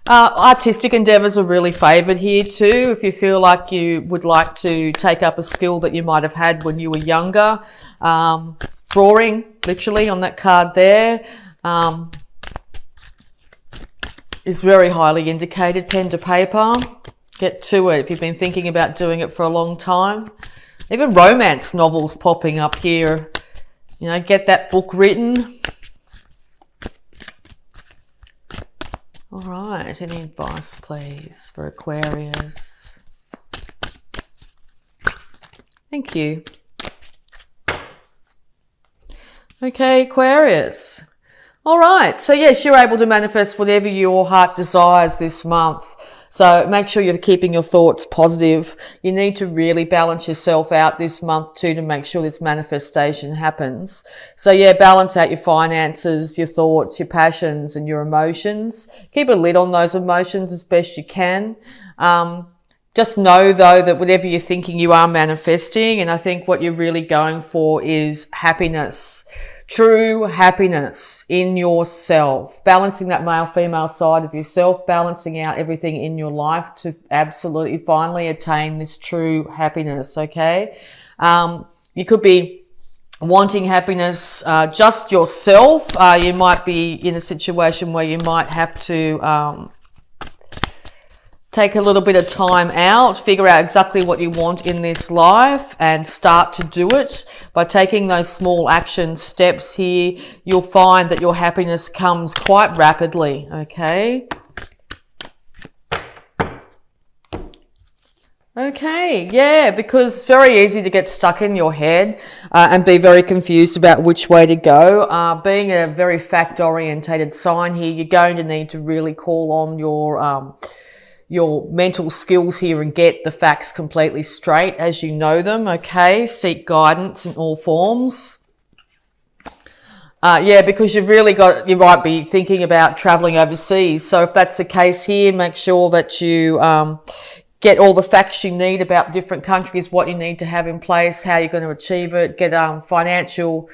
Artistic endeavours are really favoured here too. If you feel like you would like to take up a skill that you might have had when you were younger. Drawing, literally, on that card there, is very highly indicated. Pen to paper. Get to it if you've been thinking about doing it for a long time. Even romance novels popping up here. You know, get that book written. All right, any advice, please, for Aquarius? Thank you. Okay, Aquarius. All right, so yes, you're able to manifest whatever your heart desires this month. So make sure you're keeping your thoughts positive. You need to really balance yourself out this month too to make sure this manifestation happens. So yeah, balance out your finances, your thoughts, your passions and your emotions. Keep a lid on those emotions as best you can. Just know though that whatever you're thinking, you are manifesting. And I think what you're really going for is happiness. True happiness in yourself, balancing that male-female side of yourself, balancing out everything in your life to absolutely finally attain this true happiness, okay? You could be wanting happiness just yourself. You might be in a situation where you might have to take a little bit of time out, figure out exactly what you want in this life and start to do it. By taking those small action steps here, you'll find that your happiness comes quite rapidly, okay? Okay, yeah, because it's very easy to get stuck in your head and be very confused about which way to go. Being a very fact-orientated sign here, you're going to need to really call on your mental skills here and get the facts completely straight as you know them, okay? Seek guidance in all forms. Yeah, because you might be thinking about traveling overseas. So if that's the case here, make sure that you get all the facts you need about different countries, what you need to have in place, how you're going to achieve it, get financial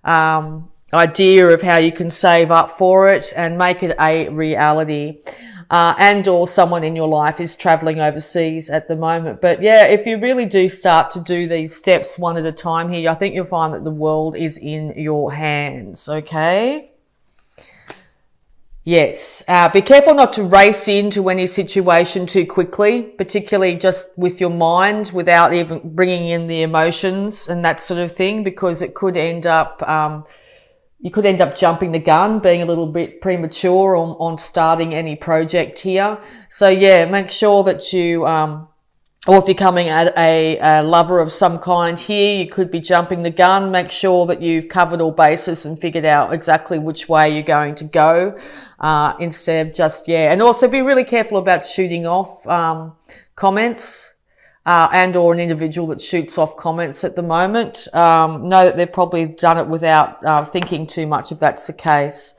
idea of how you can save up for it and make it a reality. And or someone in your life is traveling overseas at the moment. But yeah, if you really do start to do these steps one at a time here, I think you'll find that the world is in your hands, okay? Yes. Be careful not to race into any situation too quickly, particularly just with your mind without even bringing in the emotions and that sort of thing, because it could end up you could end up jumping the gun, being a little bit premature on starting any project here. So yeah, make sure that you, or if you're coming at a lover of some kind here, you could be jumping the gun. Make sure that you've covered all bases and figured out exactly which way you're going to go, instead of just, yeah. And also be really careful about shooting off, comments. And or an individual that shoots off comments at the moment. Know that they've probably done it without thinking too much if that's the case.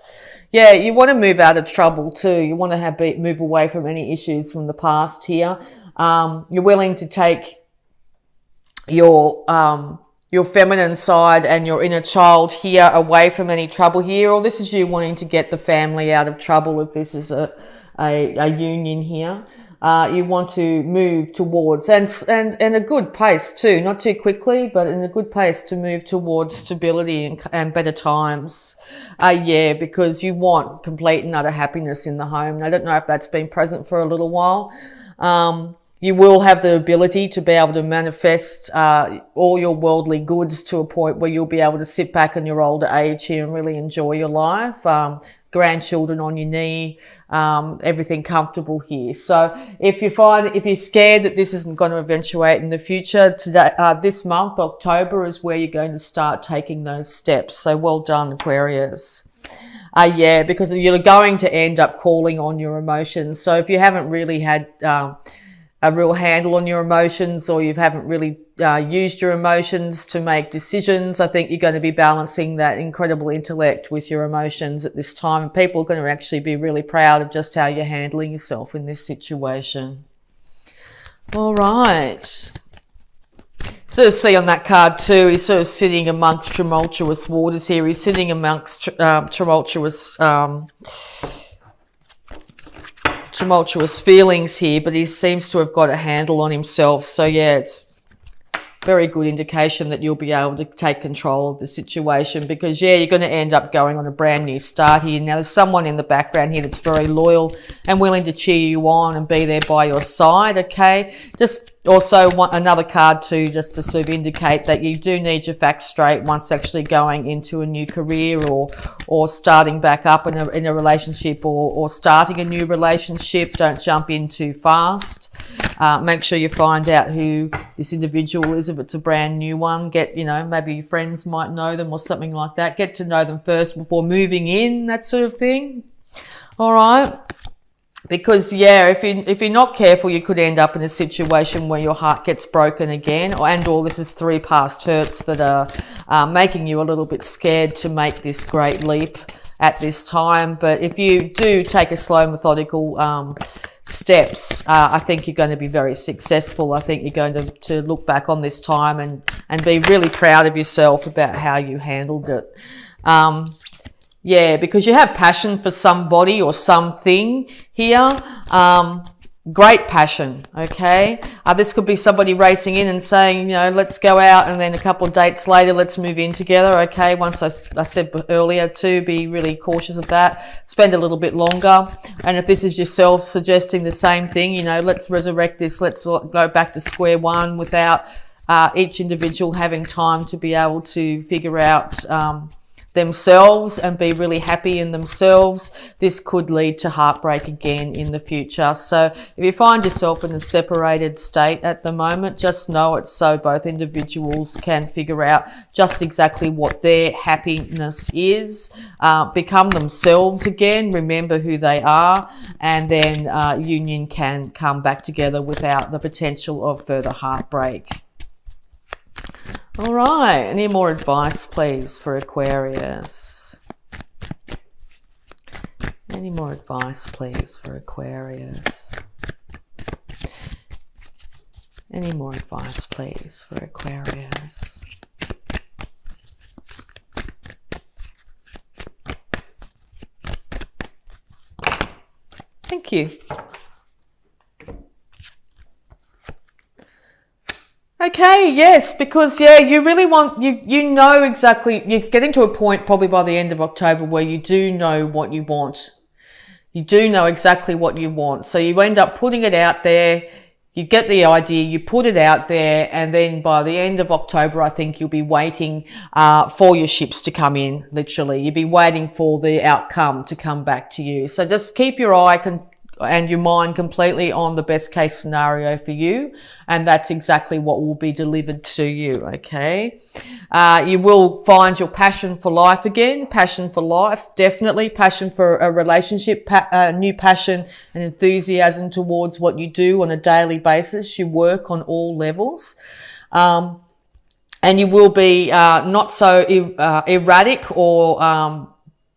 Yeah, you want to move out of trouble too. You want to move away from any issues from the past here. You're willing to take your feminine side and your inner child here away from any trouble here, or this is you wanting to get the family out of trouble if this is a union here. You want to move towards, and a good pace too, not too quickly, but in a good pace to move towards stability and better times. Yeah, because you want complete and utter happiness in the home. And I don't know if that's been present for a little while. You will have the ability to be able to manifest all your worldly goods to a point where you'll be able to sit back in your older age here and really enjoy your life. Grandchildren on your knee, everything comfortable here. So if you're scared that this isn't going to eventuate in the future, today, this month, October, is where you're going to start taking those steps. So well done, Aquarius. Yeah, because you're going to end up calling on your emotions. So if you haven't really had a real handle on your emotions, or you haven't really used your emotions to make decisions, I think you're going to be balancing that incredible intellect with your emotions at this time. And people are going to actually be really proud of just how you're handling yourself in this situation. All right. Sort of see on that card too, he's sort of sitting amongst tumultuous waters here. He's sitting amongst tumultuous tumultuous feelings here, but he seems to have got a handle on himself. So yeah, it's very good indication that you'll be able to take control of the situation, because yeah, you're going to end up going on a brand new start here. Now there's someone in the background here that's very loyal and willing to cheer you on and be there by your side. Okay, just also want another card too, just to sort of indicate that you do need your facts straight once actually going into a new career or starting back up in a relationship or starting a new relationship. Don't jump in too fast. Make sure you find out who this individual is if it's a brand new one. Get, maybe your friends might know them or something like that. Get to know them first before moving in, that sort of thing. All right. Because yeah, if you're not careful, you could end up in a situation where your heart gets broken again, or this is 3 past hurts that are making you a little bit scared to make this great leap at this time. But if you do take a slow, methodical steps, I think you're going to be very successful. I think you're going to look back on this time and be really proud of yourself about how you handled it. Yeah, because you have passion for somebody or something here. Great passion, okay? This could be somebody racing in and saying, let's go out, and then a couple of dates later, let's move in together, okay? Once I said earlier to be really cautious of that. Spend a little bit longer. And if this is yourself suggesting the same thing, let's resurrect this, let's go back to square one without each individual having time to be able to figure out themselves and be really happy in themselves. This could lead to heartbreak again in the future. So if you find yourself in a separated state at the moment, just know it's so both individuals can figure out just exactly what their happiness is, become themselves again, remember who they are, and then union can come back together without the potential of further heartbreak. All right, any more advice, please, for Aquarius? Any more advice, please, for Aquarius? Any more advice, please, for Aquarius? Thank you. Okay, yes, because yeah, you really want, you know exactly, you're getting to a point probably by the end of October where you do know what you want. You do know exactly what you want. So you end up putting it out there, you get the idea, you put it out there, and then by the end of October, I think you'll be waiting for your ships to come in, literally. You'll be waiting for the outcome to come back to you. So just keep your eye and your mind completely on the best case scenario for you, and that's exactly what will be delivered to you. Okay, you will find your passion for life again. Passion for life, definitely. Passion for a relationship, new passion and enthusiasm towards what you do on a daily basis. You work on all levels, and you will be not so erratic or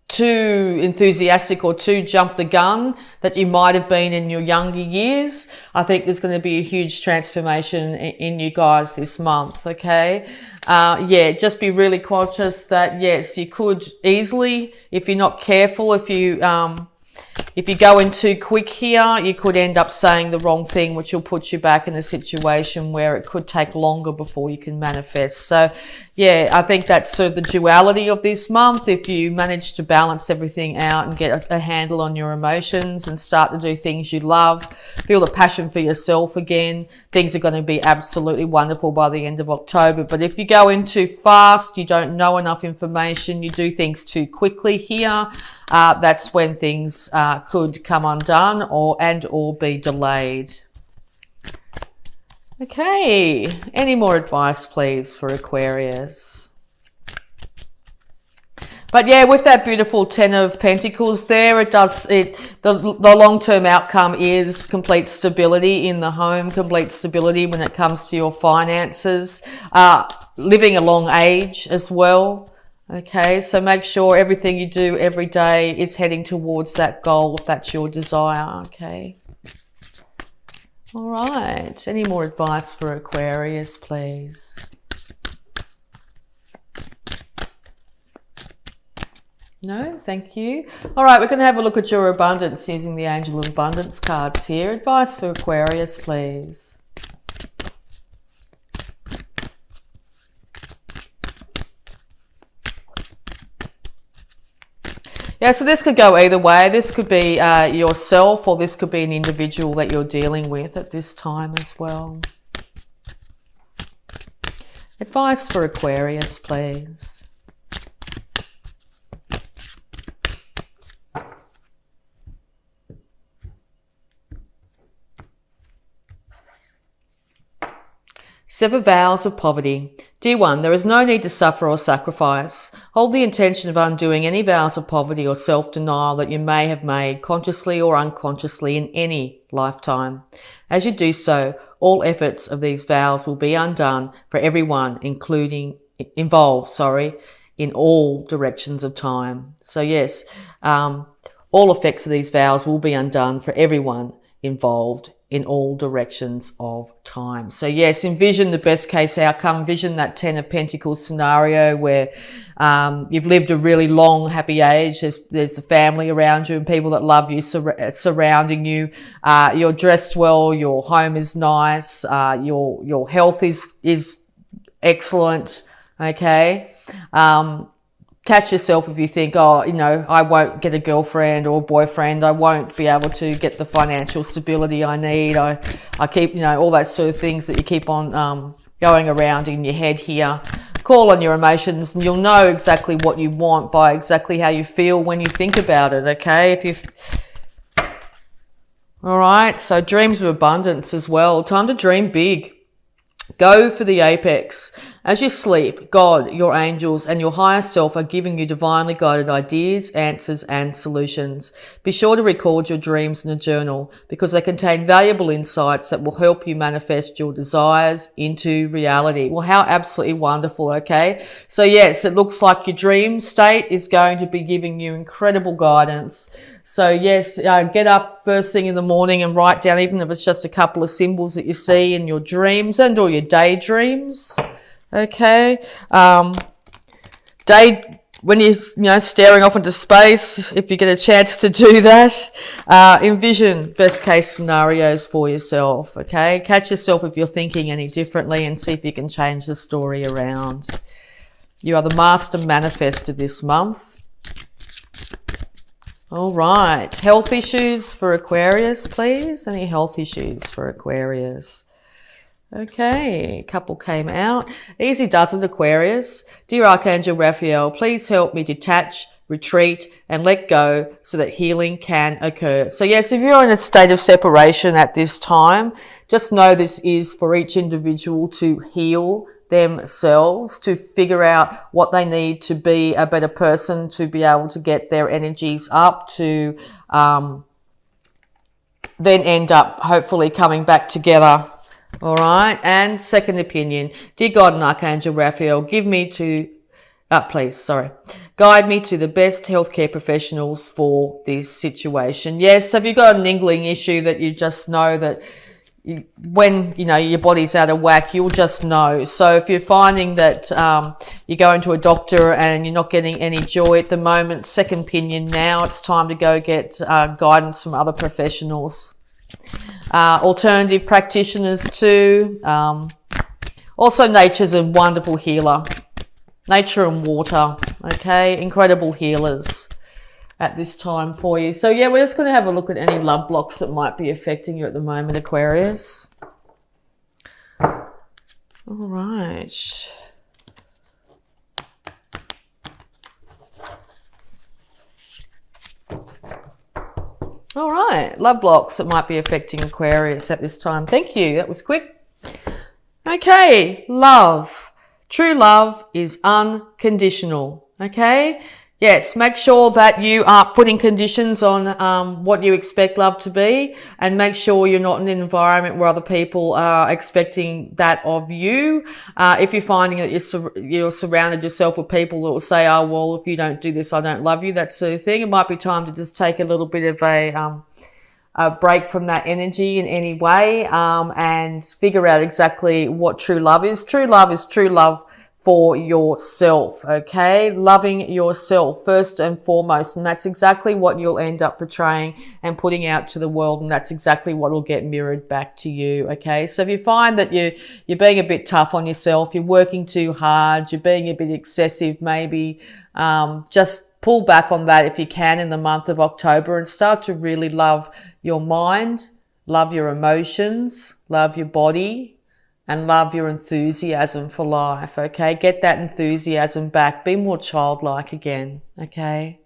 too enthusiastic or too jump the gun that you might have been in your younger years. I think there's going to be a huge transformation in you guys this month, okay? Yeah, just be really conscious that, yes, you could easily, if you're not careful, if you go in too quick here, you could end up saying the wrong thing, which will put you back in a situation where it could take longer before you can manifest. So, yeah, I think that's sort of the duality of this month. If you manage to balance everything out and get a handle on your emotions and start to do things you love, feel the passion for yourself again, things are going to be absolutely wonderful by the end of October. But if you go in too fast, you don't know enough information, you do things too quickly here, that's when things could come undone or be delayed. Okay, any more advice, please, for Aquarius? But yeah, with that beautiful 10 of Pentacles there, the long-term outcome is complete stability in the home, complete stability when it comes to your finances, living a long age as well. Okay, so make sure everything you do every day is heading towards that goal if that's your desire, okay? All right, any more advice for Aquarius, please? No, thank you. All right, we're going to have a look at your abundance using the Angel of Abundance cards here. Advice for Aquarius, please. Yeah, so this could go either way. This could be yourself, or this could be an individual that you're dealing with at this time as well. Advice for Aquarius, please. Sever vows of poverty. Dear one, there is no need to suffer or sacrifice. Hold the intention of undoing any vows of poverty or self-denial that you may have made, consciously or unconsciously, in any lifetime. As you do so, all efforts of these vows will be undone for everyone, involved, in all directions of time. So yes, all effects of these vows will be undone for everyone involved in all directions of time. So yes, envision the best case outcome. Envision that 10 of Pentacles scenario where you've lived a really long, happy age. There's a family around you and people that love you surrounding you. You're dressed well. Your home is nice. Your health is excellent. Okay. Catch yourself if you think, oh, I won't get a girlfriend or boyfriend. I won't be able to get the financial stability I need. I keep, all that sort of things that you keep on going around in your head here. Call on your emotions and you'll know exactly what you want by exactly how you feel when you think about it, okay? All right, so dreams of abundance as well. Time to dream big. Go for the apex. As you sleep, God, your angels, and your higher self are giving you divinely guided ideas, answers, and solutions. Be sure to record your dreams in a journal because they contain valuable insights that will help you manifest your desires into reality. Well, how absolutely wonderful, okay? So yes, it looks like your dream state is going to be giving you incredible guidance. So yes, get up first thing in the morning and write down, even if it's just a couple of symbols that you see in your dreams and or your daydreams. Okay. When you're staring off into space, if you get a chance to do that, envision best case scenarios for yourself. Okay. Catch yourself if you're thinking any differently and see if you can change the story around. You are the master manifestor this month. All right. Health issues for Aquarius, please. Any health issues for Aquarius? Okay, a couple came out. Easy does it, Aquarius. Dear Archangel Raphael, please help me detach, retreat, and let go so that healing can occur. So yes, if you're in a state of separation at this time, just know this is for each individual to heal themselves, to figure out what they need to be a better person, to be able to get their energies up, to then end up hopefully coming back together. All right. And second opinion. Dear God and Archangel Raphael, guide me to the best healthcare professionals for this situation. Yes. Have you got a niggling issue that you just know that when, your body's out of whack, you'll just know. So if you're finding that you're going to a doctor and you're not getting any joy at the moment, second opinion now, it's time to go get guidance from other professionals. Alternative practitioners too. Also, nature's a wonderful healer. Nature and water, okay? Incredible healers at this time for you. So yeah, we're just going to have a look at any love blocks that might be affecting you at the moment, Aquarius. All right. All right, love blocks that might be affecting Aquarius at this time. Thank you, that was quick. Okay, love. True love is unconditional, okay? Yes, make sure that you are putting conditions on what you expect love to be, and make sure you're not in an environment where other people are expecting that of you. If you're finding that you're surrounded yourself with people that will say, oh, well, if you don't do this, I don't love you, that sort of thing, it might be time to just take a little bit of a break from that energy in any way, and figure out exactly what true love is. True love is true love for yourself, okay? Loving yourself first and foremost. And that's exactly what you'll end up portraying and putting out to the world. And that's exactly what will get mirrored back to you, okay? So if you find that you're being a bit tough on yourself, you're working too hard, you're being a bit excessive, maybe just pull back on that if you can in the month of October and start to really love your mind, love your emotions, love your body, and love your enthusiasm for life, okay? Get that enthusiasm back. Be more childlike again, okay?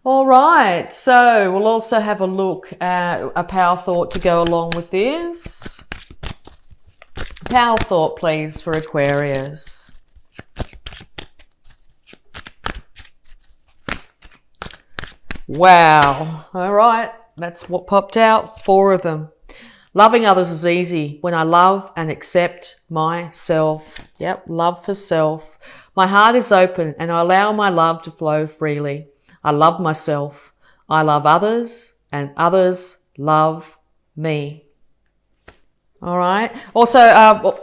All right, so we'll also have a look at a power thought to go along with this. Power thought, please, for Aquarius. Wow. All right, that's what popped out. 4 of them. Loving others is easy when I love and accept myself. Yep, love for self. My heart is open and I allow my love to flow freely. I love myself. I love others and others love me. All right. Also,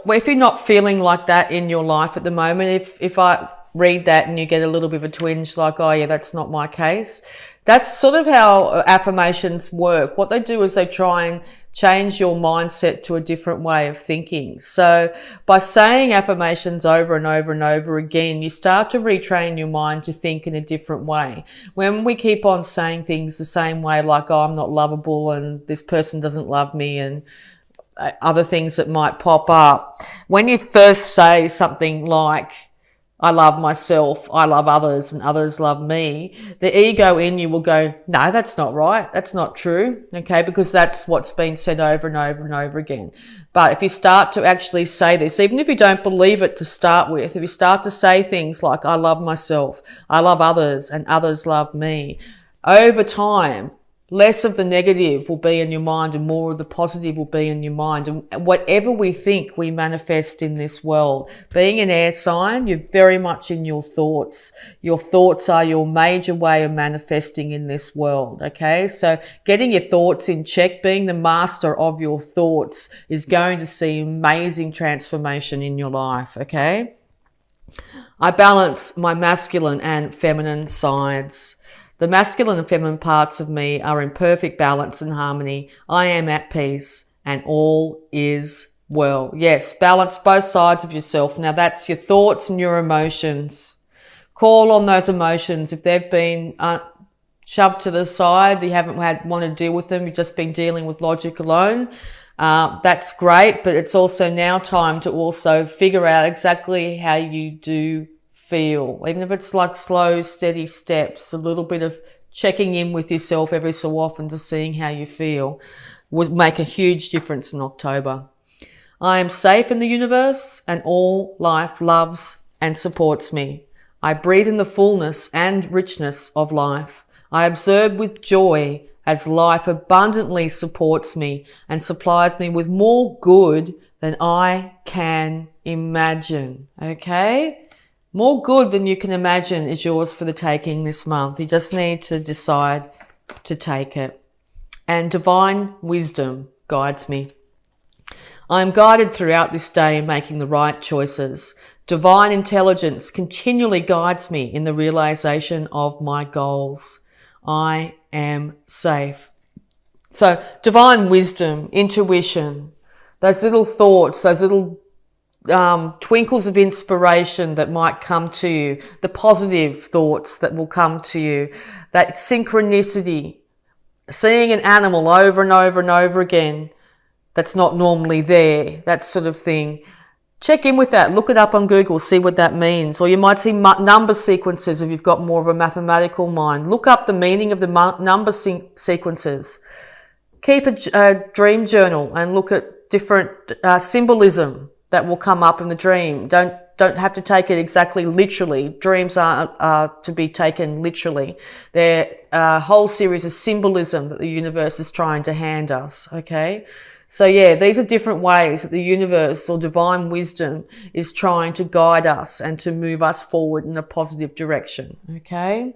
if you're not feeling like that in your life at the moment, if I read that and you get a little bit of a twinge like, oh yeah, that's not my case. That's sort of how affirmations work. What they do is they try and change your mindset to a different way of thinking. So by saying affirmations over and over and over again, you start to retrain your mind to think in a different way. When we keep on saying things the same way, like, oh, I'm not lovable and this person doesn't love me and other things that might pop up. When you first say something like, I love myself, I love others, and others love me, the ego in you will go, no, that's not right. That's not true. Okay. Because that's what's been said over and over and over again. But if you start to actually say this, even if you don't believe it to start with, if you start to say things like, I love myself, I love others, and others love me, over time, less of the negative will be in your mind and more of the positive will be in your mind. And whatever we think, we manifest in this world. Being an air sign, you're very much in your thoughts. Your thoughts are your major way of manifesting in this world, okay? So getting your thoughts in check, being the master of your thoughts is going to see amazing transformation in your life, okay? I balance my masculine and feminine sides. The masculine and feminine parts of me are in perfect balance and harmony. I am at peace and all is well. Yes, balance both sides of yourself. Now that's your thoughts and your emotions. Call on those emotions. If they've been shoved to the side, you haven't want to deal with them, you've just been dealing with logic alone, that's great, but it's also now time to also figure out exactly how you do feel, even if it's like slow, steady steps, a little bit of checking in with yourself every so often to seeing how you feel would make a huge difference in October. I am safe in the universe and all life loves and supports me. I breathe in the fullness and richness of life. I observe with joy as life abundantly supports me and supplies me with more good than I can imagine. Okay? More good than you can imagine is yours for the taking this month. You just need to decide to take it. And divine wisdom guides me. I am guided throughout this day in making the right choices. Divine intelligence continually guides me in the realization of my goals. I am safe. So divine wisdom, intuition, those little thoughts, those little twinkles of inspiration that might come to you, the positive thoughts that will come to you, that synchronicity, seeing an animal over and over and over again that's not normally there, that sort of thing. Check in with that. Look it up on Google, see what that means. Or you might see number sequences if you've got more of a mathematical mind. Look up the meaning of the number sequences. Keep a dream journal and look at different symbolism that will come up in the dream. Don't have to take it exactly literally. Dreams are to be taken literally. They're a whole series of symbolism that the universe is trying to hand us, okay? So yeah, these are different ways that the universe or divine wisdom is trying to guide us and to move us forward in a positive direction, okay?